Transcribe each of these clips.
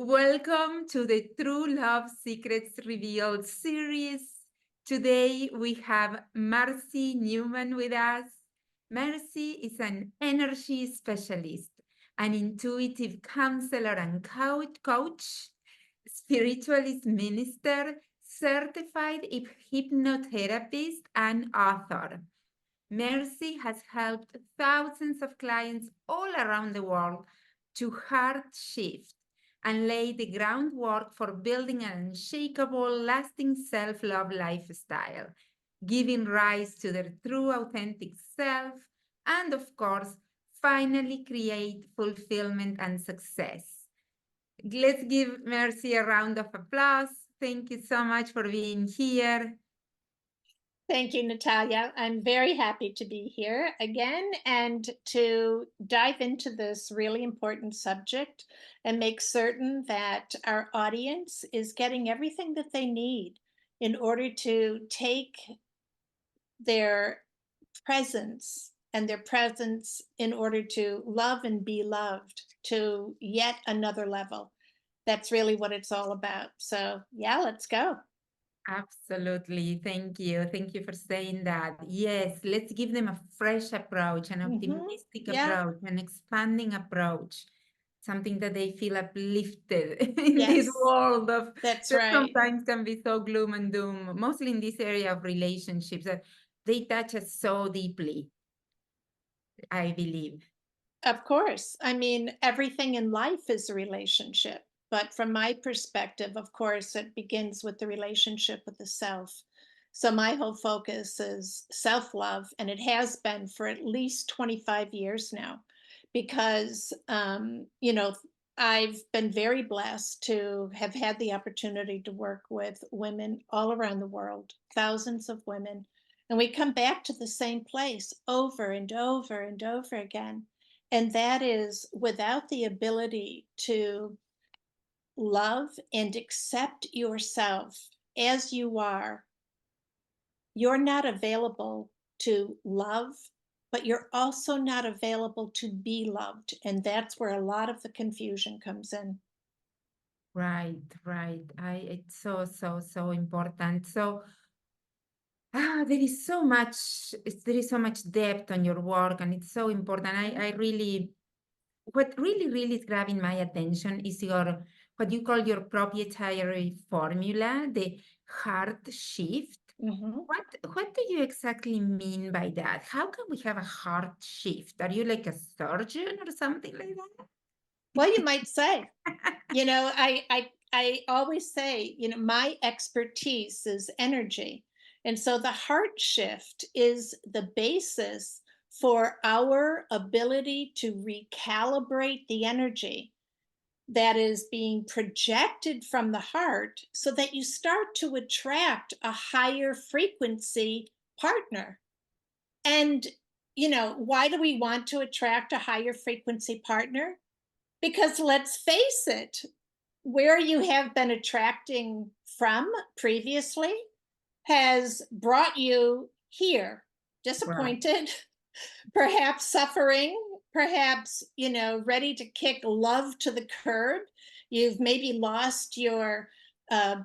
Welcome to the True Love Secrets Revealed series. Today we have Marcy Neumann with us. Marcy is an energy specialist, an intuitive counselor and coach, spiritualist minister, certified hypnotherapist, and author. Mercy has helped thousands of clients all around the world to heart shift and lay the groundwork for building an unshakable, lasting self love lifestyle, giving rise to their true, authentic self, and of course, finally create fulfillment and success. Let's give Mercy a round of applause. Thank you so much for being here. Thank you, Natalia. I'm very happy to be here again and to dive into this really important subject and make certain that our audience is getting everything that they need in order to take their presence and their presence in order to love and be loved to yet another level. That's really what it's all about. So, yeah, let's go. Absolutely. Thank you. Thank you for saying that. Yes, let's give them a fresh approach, an optimistic Yeah, approach, an expanding approach, something that they feel uplifted in this yes, world of that's that right. sometimes can be so gloom and doom, mostly in this area of relationships that they touch us so deeply, I believe. Of course. I mean, everything in life is a relationship. But from my perspective, of course, it begins with the relationship with the self. So my whole focus is self love, and it has been for at least 25 years now, because, I've been very blessed to have had the opportunity to work with women all around the world, thousands of women. And we come back to the same place over and over and over again, and that is without the ability to love and accept yourself as you are, you're not available to love, but you're also not available to be loved. And that's where a lot of the confusion comes in. Right, right. It's so important. So there is so much depth on your work, and it's so important. I really, what really is grabbing my attention is your, what you call your proprietary formula, the heart shift. Mhm. What do you exactly mean by that? How can we have a heart shift? Are you like a surgeon or something like Well, you might say, that? I always say, my expertise is energy. And so the heart shift is the basis for our ability to recalibrate the energy that is being projected from the heart so that you start to attract a higher frequency partner. And, why do we want to attract a higher frequency partner? Because let's face it, where you have been attracting from previously has brought you here, Right, disappointed, perhaps suffering, perhaps, ready to kick love to the curb. You've maybe lost your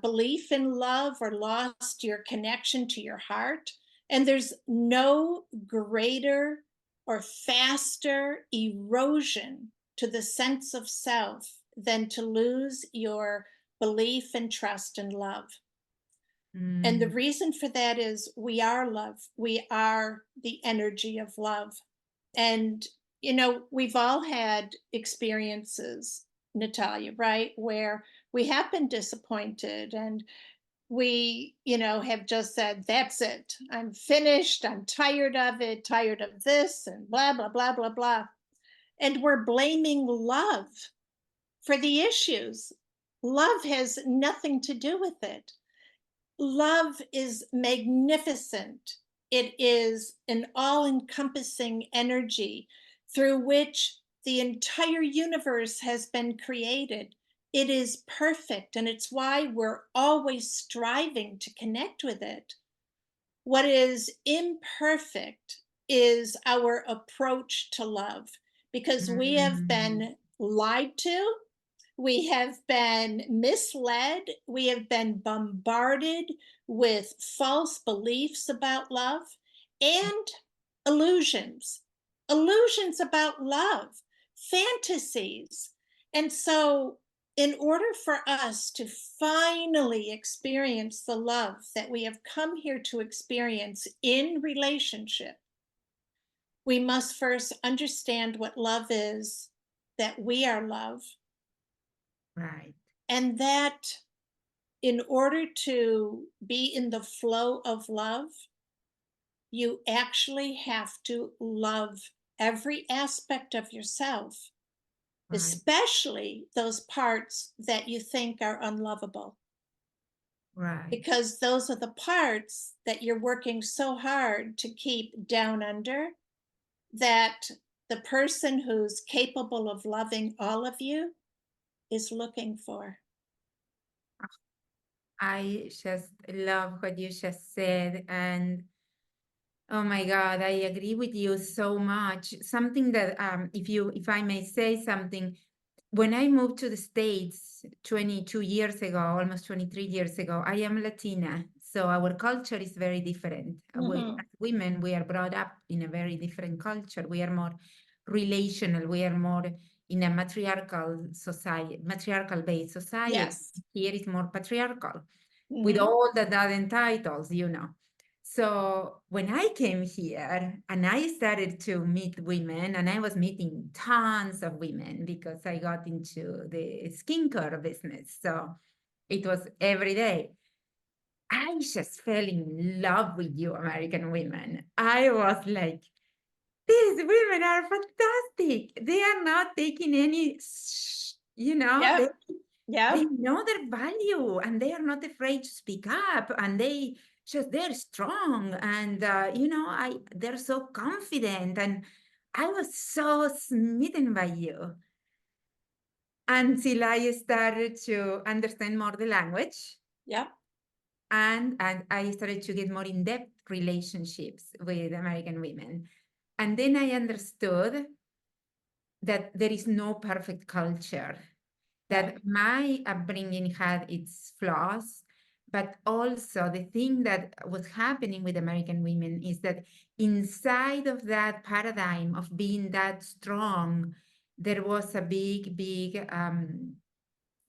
belief in love or lost your connection to your heart. And there's no greater or faster erosion to the sense of self than to lose your belief and trust and love. And the mm, reason for that is we are love. We are the energy of love. And, we've all had experiences, Natalia, right? Where we have been disappointed and we, have just said, that's it. I'm finished. I'm tired of it, tired of this, and blah, blah, blah, blah, blah. And we're blaming love for the issues. Love has nothing to do with it. Love is magnificent. It is an all encompassing energy through which the entire universe has been created. It is perfect, and it's why we're always striving to connect with it. What is imperfect is our approach to love, because we have mm, been lied to, We have been misled. We have been bombarded with false beliefs about love and illusions, illusions about love, fantasies. And so, in order for us to finally experience the love that we have come here to experience in relationship, we must first understand what love is, that we are love, Right. and that in order to be in the flow of love, you actually have to love every aspect of yourself, Right. especially those parts that you think are unlovable, Right. because those are the parts that you're working so hard to keep down under, that the person who's capable of loving all of you is looking for. I just love what you just said. And oh my God, I agree with you so much. Something that, if I may say something, when I moved to the States 22 years ago, almost 23 years ago, I am Latina. So our culture is very different. Mhm. As women, we are brought up in a very different culture. We are more relational. We are more in a matriarchal society, matriarchal based society. Yes. Here is more patriarchal with Mhm. all the other titles, you know. So when I came here and I started to meet women, and I was meeting tons of women because I got into the skincare business. So it was every day. I just fell in love with you, American women. I was like, these women are fantastic. They are not taking any, Yep. they Yep. know their value and they are not afraid to speak up, and they're strong, and they're so confident, and I was so smitten by you until I started to understand more the language, Yep. and I started to get more in-depth relationships with American women, and then I understood that there is no perfect culture, Right. that my upbringing had its flaws, but also the thing that was happening with American women is that inside of that paradigm of being that strong, there was a big, big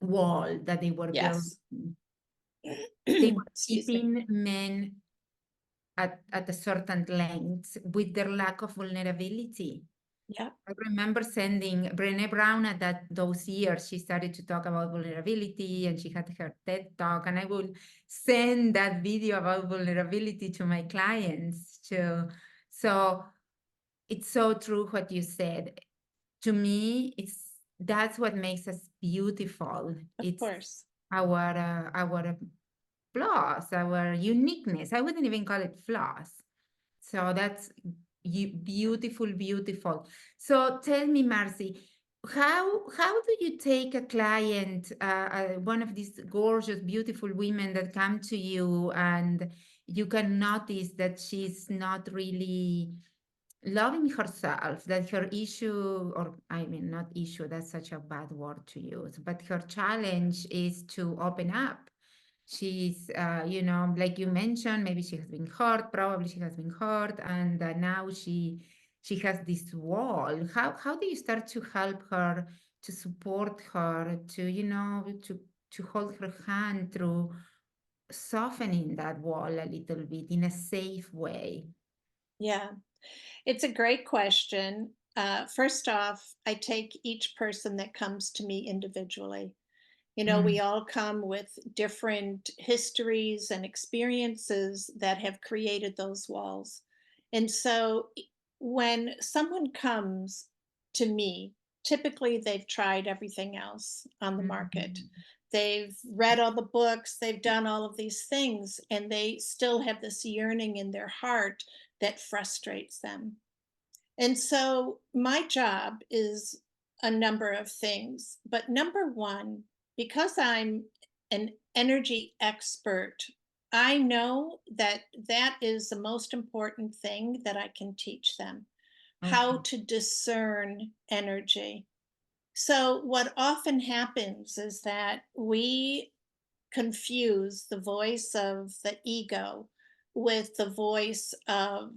wall that they were building. Yes. They were Excuse me. keeping men at a certain length with their lack of vulnerability. Yep. I remember sending Brené Brown at those years. She started to talk about vulnerability, and she had her TED talk. And I will send that video about vulnerability to my clients too. So it's so true what you said. To me, that's what makes us beautiful. Of It's course. our flaws, our uniqueness. I wouldn't even call it flaws. So that's beautiful, beautiful. So tell me, Marcy, how do you take a client, one of these gorgeous, beautiful women that come to you, and you can notice that she's not really loving herself, that her issue, or I mean, not issue, that's such a bad word to use, but her challenge is to open up. She's, like you mentioned, maybe she has been hurt, probably she has been hurt, and now she has this wall. How do you start to help her, to support her, to hold her hand through softening that wall a little bit in a safe way? Yeah. It's a great question. First off, I take each person that comes to me individually. You know, Mm, we all come with different histories and experiences that have created those walls. And so when someone comes to me, typically they've tried everything else on the market. mhm. They've read all the books, they've done all of these things, and they still have this yearning in their heart that frustrates them. And so my job is a number of things. But number one, because I'm an energy expert, I know that that is the most important thing that I can teach them, how Okay. to discern energy. So, what often happens is that we confuse the voice of the ego with the voice of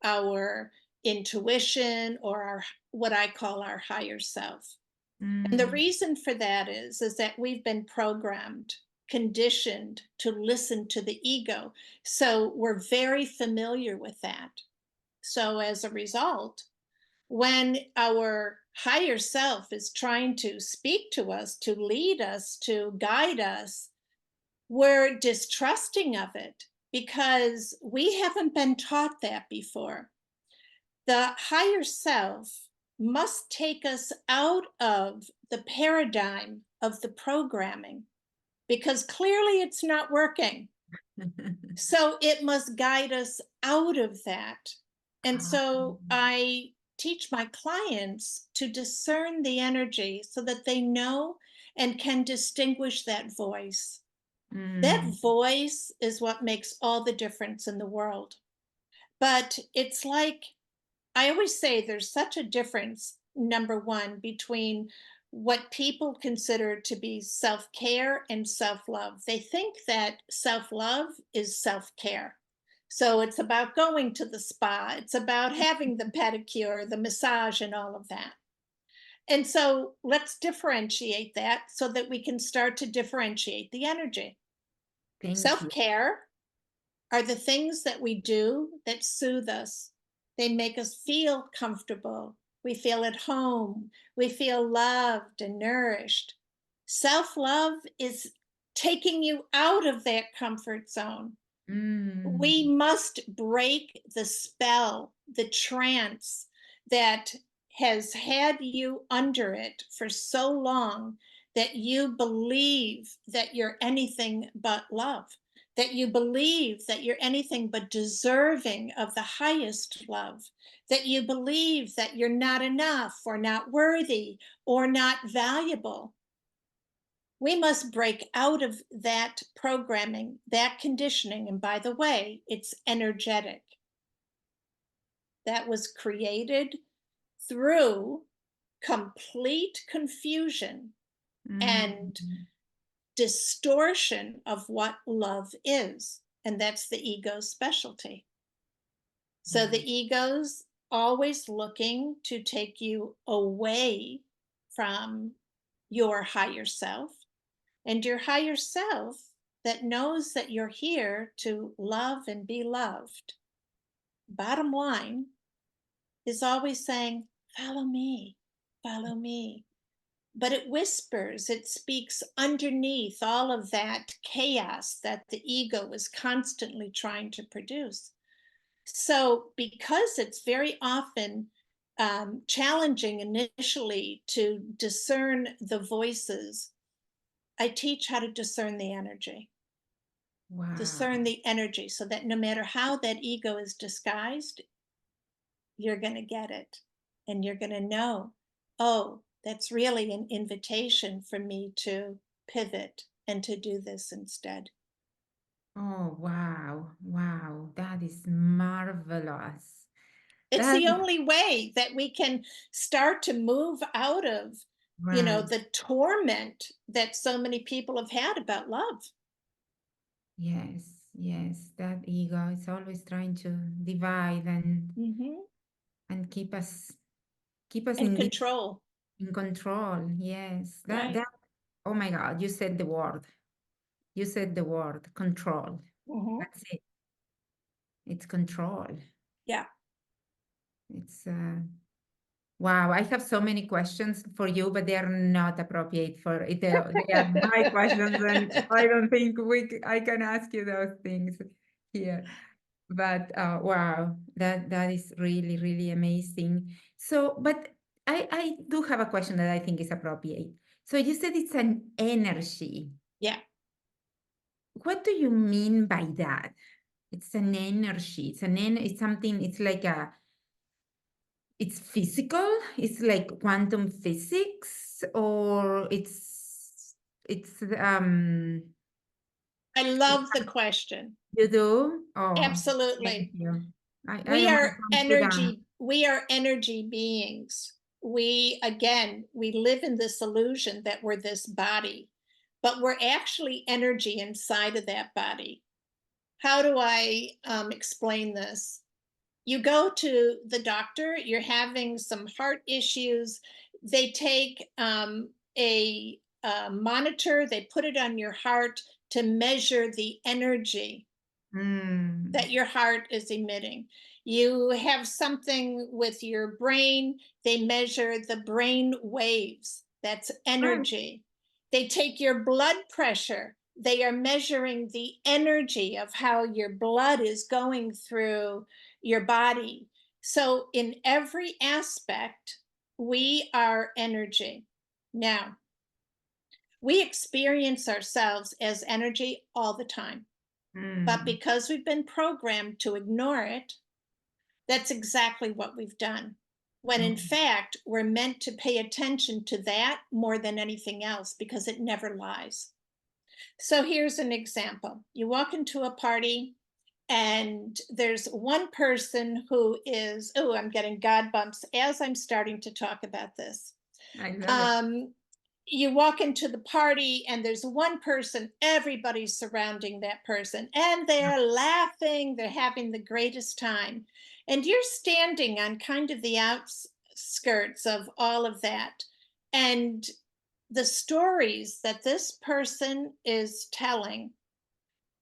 our intuition or our what I call our higher self. And the Mm, reason for that is that we've been programmed, conditioned to listen to the ego. So we're very familiar with that. So as a result, when our higher self is trying to speak to us, to lead us, to guide us, we're distrusting of it because we haven't been taught that before. The higher self must take us out of the paradigm of the programming because clearly it's not working. So it must guide us out of that. And ah, so I teach my clients to discern the energy so that they know and can distinguish that voice. That mm, voice is what makes all the difference in the world. But it's like I always say there's such a difference, number one, between what people consider to be self care and self love. They think that self love is self care. So it's about going to the spa, it's about having the pedicure, the massage, and all of that. And so let's differentiate that so that we can start to differentiate the energy. thank Self you. care are the things that we do that soothe us. They make us feel comfortable. We feel at home. We feel loved and nourished. Self love is taking you out of that comfort zone. Mm, We must break the spell, the trance that has had you under it for so long that you believe that you're anything but love, that you believe that you're anything but deserving of the highest love, that you believe that you're not enough or not worthy or not valuable. We must break out of that programming, that conditioning. And by the way, it's energetic. That was created through complete confusion and mm, distortion of what love is. And that's the ego's specialty. So the yes. ego's always looking to take you away from your higher self. And your higher self that knows that you're here to love and be loved, bottom line, is always saying, follow me, follow me. But it whispers, it speaks underneath all of that chaos that the ego is constantly trying to produce. So, because it's very often challenging initially to discern the voices, I teach how to discern the energy. Discern Wow. the energy so that no matter how that ego is disguised, you're going to get it and you're going to know, oh, that's really an invitation for me to pivot and to do this instead. Oh, wow. Wow. That is marvelous. It's That the is only way that we can start to move out of, right. the torment that so many people have had about love. Yes. Yes. That ego is always trying to divide Hmm. and keep us And in this control, in control. Yes. That right? oh my God, you said the word. You said the word control. Hmm. That's it. It's control. Yeah. It's wow, I have so many questions for you, but they are not appropriate for it. They are my questions, and I don't think I can ask you those things here. But wow, that is really, really amazing. So, but I do have a question that I think is appropriate. So you said it's an energy. Yeah. What do you mean by that? It's an energy. It's something, it's like it's physical, it's like quantum physics, or it's I love the question. you do? Oh, thank Absolutely. you. I don't want to sound too down. We are energy beings. we live in this illusion that we're this body, but we're actually energy inside of that body. How do I explain this? You go to the doctor, you're having some heart issues. They take a monitor, they put it on your heart to measure the energy Mm. that your heart is emitting. You have something with your brain, they measure the brain waves. That's Right. energy. They take your blood pressure, they are measuring the energy of how your blood is going through your body. So, in every aspect, we are energy. Now, we experience ourselves as energy all the time. But Mm. because we've been programmed to ignore it, that's exactly what we've done. When in Oh. fact, we're meant to pay attention to that more than anything else because it never lies. So here's an example. You walk into a party and there's one person who is, oh, I'm getting God bumps as I'm starting to talk about this. I love it. Um, you walk into the party and there's one person, everybody's surrounding that person and they're laughing, they're having the greatest time. And you're standing on kind of the outskirts of all of that. And the stories that this person is telling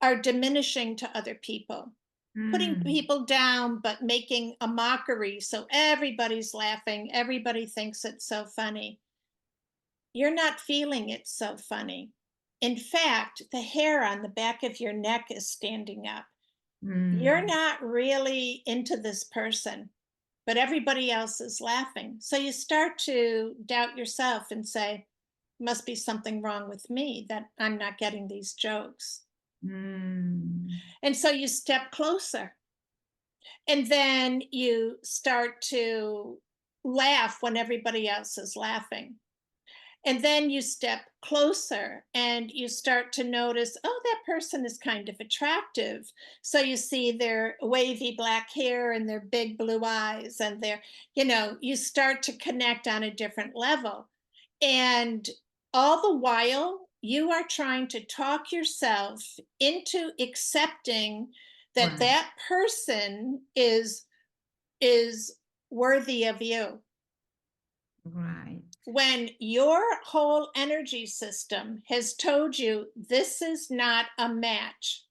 are diminishing to other people, putting Mm. people down, but making a mockery. So everybody's laughing, everybody thinks it's so funny. You're not feeling it so funny. In fact, the hair on the back of your neck is standing up. You're Mm. not really into this person, but everybody else is laughing. So you start to doubt yourself and say, must be something wrong with me that I'm not getting these jokes. Mm. And so you step closer and then you start to laugh when everybody else is laughing. And then you step closer and you start to notice, oh, that person is kind of attractive. So you see their wavy black hair and their big blue eyes, and their, you start to connect on a different level. And all the while, you are trying to talk yourself into accepting that Right. that person is worthy of you, Right. when your whole energy system has told you this is not a match.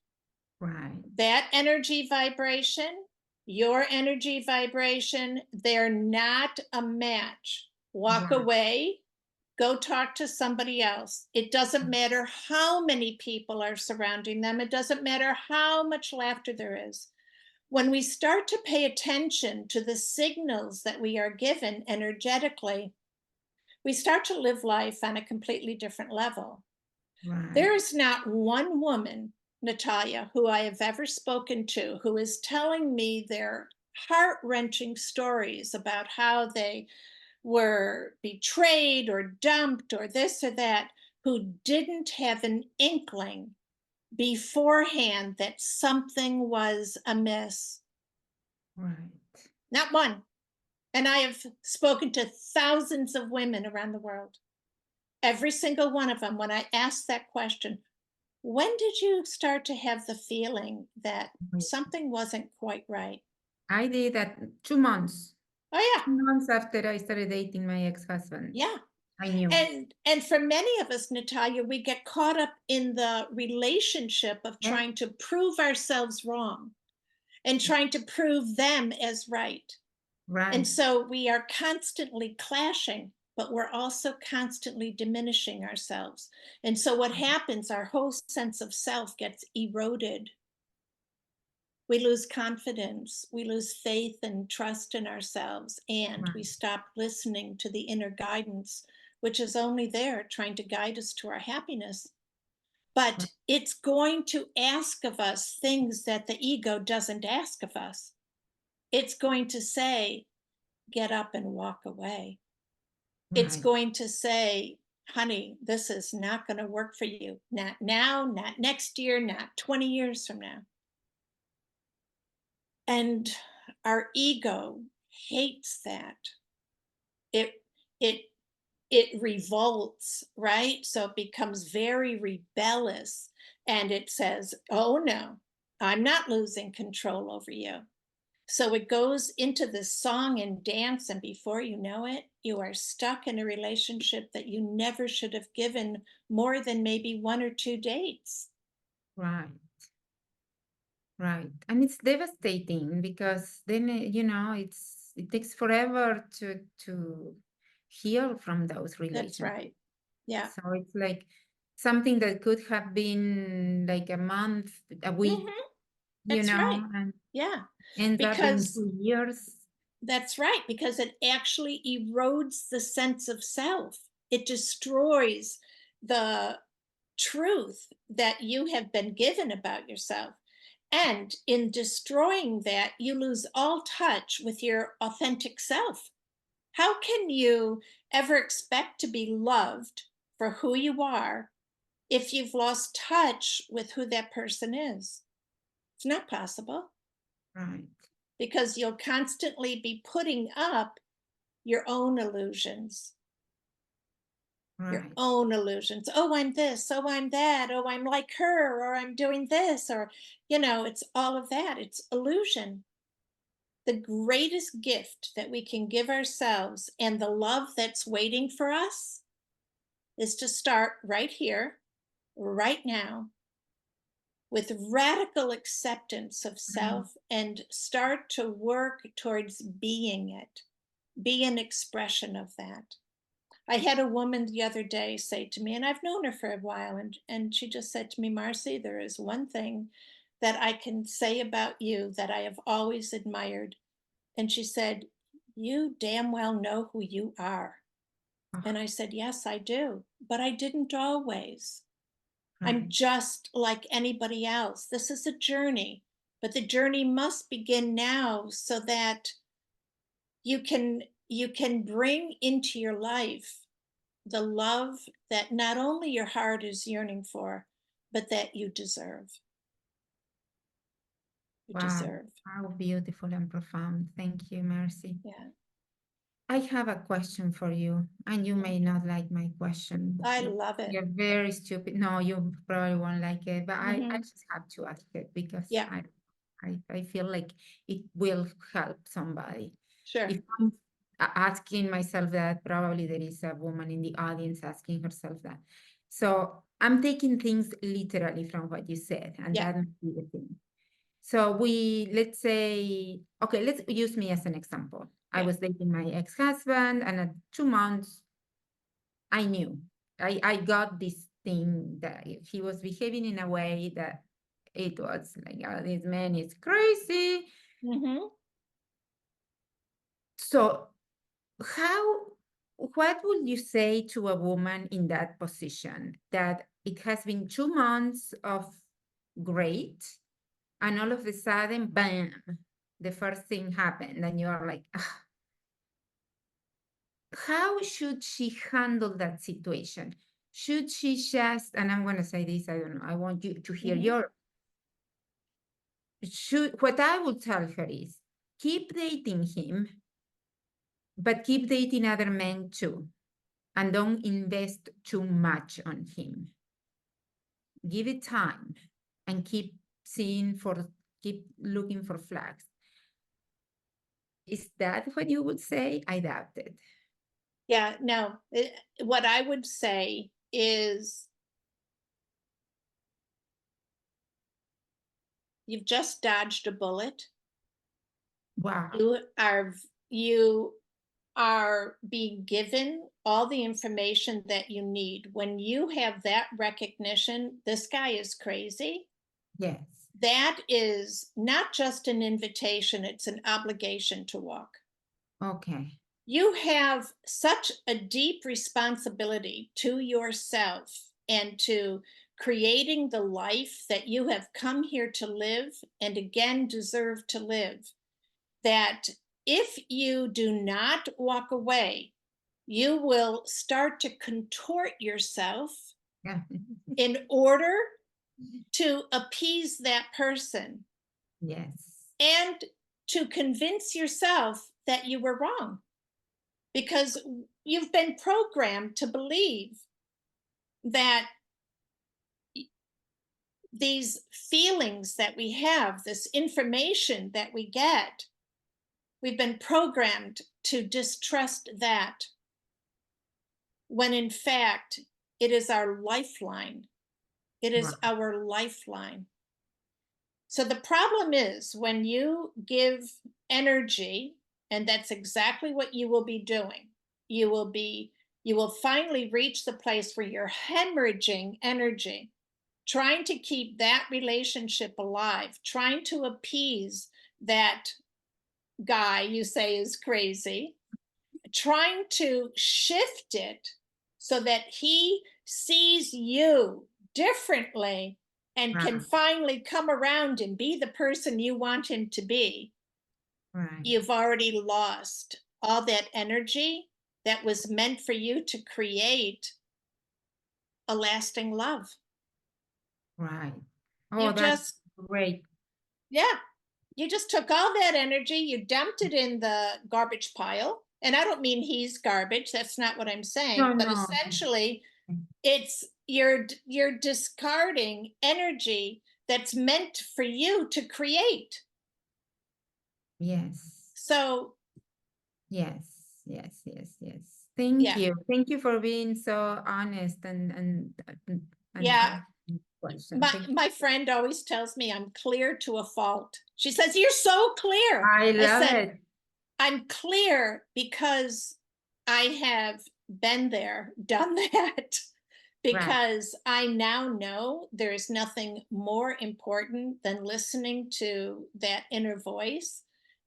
Right. That energy vibration, your energy vibration, they're not a match. Walk Right. away, go talk to somebody else. It doesn't matter how many people are surrounding them, it doesn't matter how much laughter there is. When we start to pay attention to the signals that we are given energetically, we start to live life on a completely different level. Right. There is not one woman, Natalia, who I have ever spoken to who is telling me their heart wrenching stories about how they were betrayed or dumped or this or that, who didn't have an inkling beforehand that something was amiss. Right. Not one. And I have spoken to thousands of women around the world. Every single one of them, when I asked that question, when did you start to have the feeling that something wasn't quite right? I did that 2 months. Oh 2 months after I started dating my ex-husband. yeah. I knew. And for many of us, Natalia, we get caught up in the relationship of Yeah. trying to prove ourselves wrong and trying to prove them as right. And Right. so we are constantly clashing, but we're also constantly diminishing ourselves. And so what happens, our whole sense of self gets eroded. We lose confidence, we lose faith and trust in ourselves, and we Right. stop listening to the inner guidance, which is only there trying to guide us to our happiness. Right. But it's going to ask of us things that the ego doesn't ask of us. It's going to say, get up and walk away. It's Right. going to say, honey, this is not going to work for you. Not now, not next year, not 20 years from now. And our ego hates that. it it it revolts, right? So it becomes very rebellious, and it says, oh no, I'm not losing control over you. So it goes into this song and dance, and before you know it, you are stuck in a relationship that you never should have given more than maybe 1 or 2 dates. Right. Right. And it's devastating because then, it takes forever to heal from those That's relationships. right. Yeah. So it's like something that could have been like a month, a week, Hmm. That's right. and Yeah. ends up in Because 2 years. that's right, because it actually erodes the sense of self. It destroys the truth that you have been given about yourself. And in destroying that, you lose all touch with your authentic self. How can you ever expect to be loved for who you are if you've lost touch with who that person is? It's not possible, Right. because you'll constantly be putting up your own illusions, your Right. own illusions. Oh, I'm this. Oh, I'm that. Oh, I'm like her, or I'm doing this, or, it's all of that. It's illusion. The greatest gift that we can give ourselves and the love that's waiting for us is to start right here, right now, with radical acceptance of Right. self, and start to work towards being it, be an expression of that. I had a woman the other day say to me, and I've known her for a while, and she just said to me, Marcy, there is one thing that I can say about you that I have always admired. And she said, you damn well know who you are. And Ah, I said, yes, I do, but I didn't always. I'm right. just like anybody else. This is a journey, but the journey must begin now, so that you can bring into your life the love that not only your heart is yearning for, but that you deserve. You Wow. deserve. How beautiful and profound. Thank you, Mercy. Yeah. I have a question for you, and you Mm. may not like my question. I love it. You're very stupid. No, you probably won't like it, but I Hmm. just have to ask it because Yeah, I feel like it will help somebody. If sure. I'm asking myself that, probably there is a woman in the audience asking herself that. So I'm taking things literally from what you said, and Yeah, that might be the thing. So let's say, okay, let's use me as an example. I yeah. was dating my ex-husband, and at 2 months, I knew. I got this thing that he was behaving in a way that it was like, oh, this man is crazy. Hmm. So what would you say to a woman in that position, that it has been 2 months of great, and all of a sudden, bam, the first thing happened, and you are like, "Ah." How should she handle that situation? Should she just, and I'm going to say this, I don't know, I want you to hear Hmm. what I would tell her is keep dating him, but keep dating other men too. And don't invest too much on him. Give it time and keep looking for flags. Is that what you would say? I doubt it. Yeah, no. What I would say is, you've just dodged a bullet. Wow. You are being given all the information that you need. When you have that recognition, this guy is crazy, Yes. that is not just an invitation, it's an obligation to walk. Okay. You have such a deep responsibility to yourself and to creating the life that you have come here to live and again deserve to live, that if you do not walk away, you will start to contort yourself Yeah. in order to appease that person Yes. and to convince yourself that you were wrong. because you've been programmed to believe that these feelings that we have, this information that we get, we've been programmed to distrust that, when in fact, it is our lifeline. It is Right. our lifeline. So the problem is when you give energy, and that's exactly what you will be doing. You will finally reach the place where you're hemorrhaging energy, trying to keep that relationship alive, trying to appease that guy you say is crazy, trying to shift it so that he sees you differently and can Right. finally come around and be the person you want him to be. Right. You've already lost all that energy that was meant for you to create a lasting love. Right. Oh, You that's just, great. yeah, you just took all that energy, you dumped it in the garbage pile. And I don't mean he's garbage, that's not what I'm No, saying, but no. essentially it's you're discarding energy that's meant for you to create. Yes. So, Yes. Yes. Yes. Yes. Thank yeah. you. Thank you for being so honest and Yeah, asking questions. my Thank my you. friend always tells me I'm clear to a fault. She says, "You're so clear." I I love said, it. "I'm clear because I have been there, done that." Right. Because I now know there's nothing more important than listening to that inner voice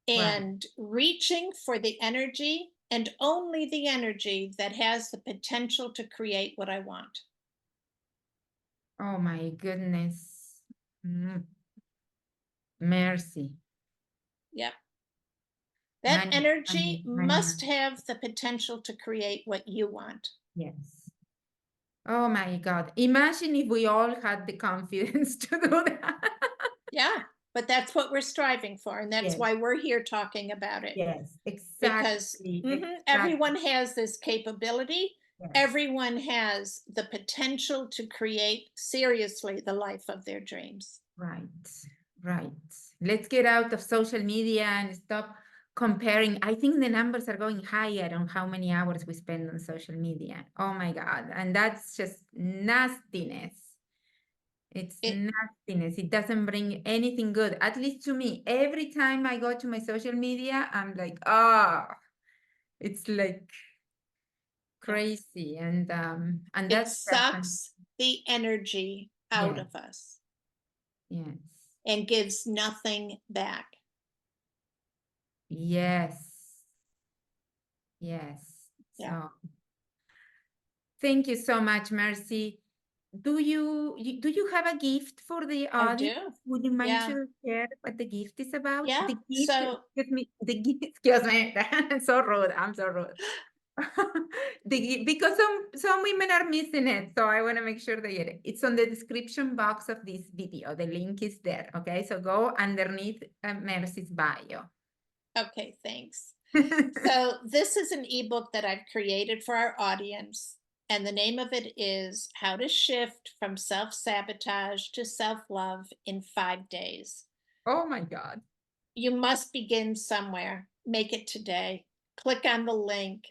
Right. and reaching for the energy, and only the energy that has the potential to create what I want. Oh my goodness. Mm, Mercy. Yep. That Many, many, energy many, must many. have the potential to create what you want. Yes. Oh my God. Imagine if we all had the confidence to do that. Yeah. But that's what we're striving for. And that's Yes. why we're here talking about it. Yes. Because Exactly. everyone Exactly. has this capability. Yes. Everyone has the potential to create seriously the life of their dreams. Right. Right. Let's get out of social media and stop comparing. I think the numbers are going higher on how many hours we spend on social media. Oh my God. And that's just nastiness. It's It nastiness. It doesn't bring anything good, at least to me. Every time I go to my social media, I'm like, oh, it's like yeah, crazy. And it that's definitely, sucks the energy out yes, of us yes, and gives nothing back. yes, yes. Yeah, So thank you so much, Mercy. Do you have a gift for the I audience? do. Would you mind Yeah, to share what the gift is about? yeah. The gift, So excuse me, the gift, excuse me, so rude. I'm so rude. Because some women are missing it, so I want to make sure they get it. It's on the description box of this video. The link is there. Okay, so go underneath Mercy's bio. okay, thanks. So this is an ebook that I've created for our audience, and the name of it is How to Shift from Self-Sabotage to Self-Love in 5 days. Oh my God. You must begin somewhere. Make it today. Click on the link,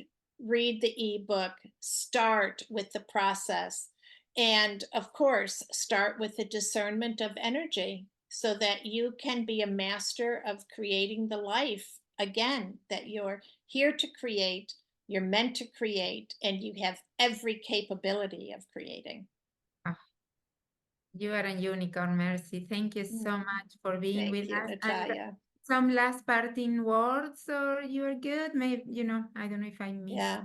read the ebook, start with the process, and of course, start with the discernment of energy so that you can be a master of creating the life again that you're here to create, you're meant to create, and you have every capability of creating. Ah, you are a unicorn, Mercy. Thank you so Mm, much for being Thank with you, us. And Natalia. some last parting words, or you are good? Maybe, I don't know if I missed Yeah.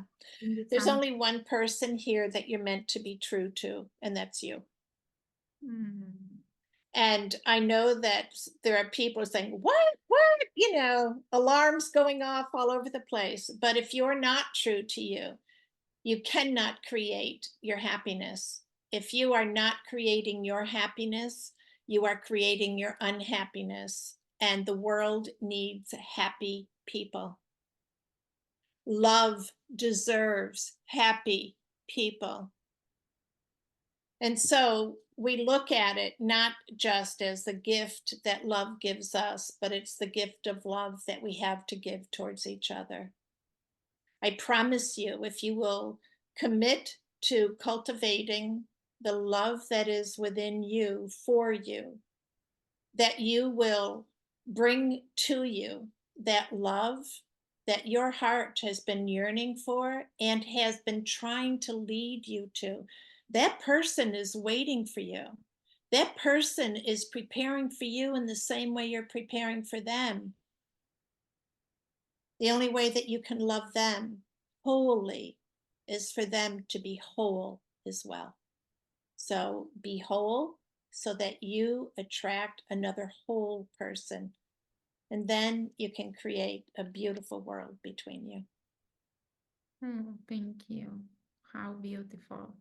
There's some. only one person here that you're meant to be true to, and that's you. Hmm. And I know that there are people saying, what? Alarms going off all over the place. But if you're not true to you, you cannot create your happiness. If you are not creating your happiness, you are creating your unhappiness. And the world needs happy people. Love deserves happy people. And so we look at it not just as the gift that love gives us, but it's the gift of love that we have to give towards each other. I promise you, if you will commit to cultivating the love that is within you for you, that you will bring to you that love that your heart has been yearning for and has been trying to lead you to. That person is waiting for you. That person is preparing for you in the same way you're preparing for them. The only way that you can love them wholly is for them to be whole as well. So be whole so that you attract another whole person. And then you can create a beautiful world between you. Oh, thank you. How beautiful.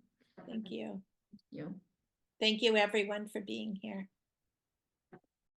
Thank you. Thank you. Thank you, everyone, for being here.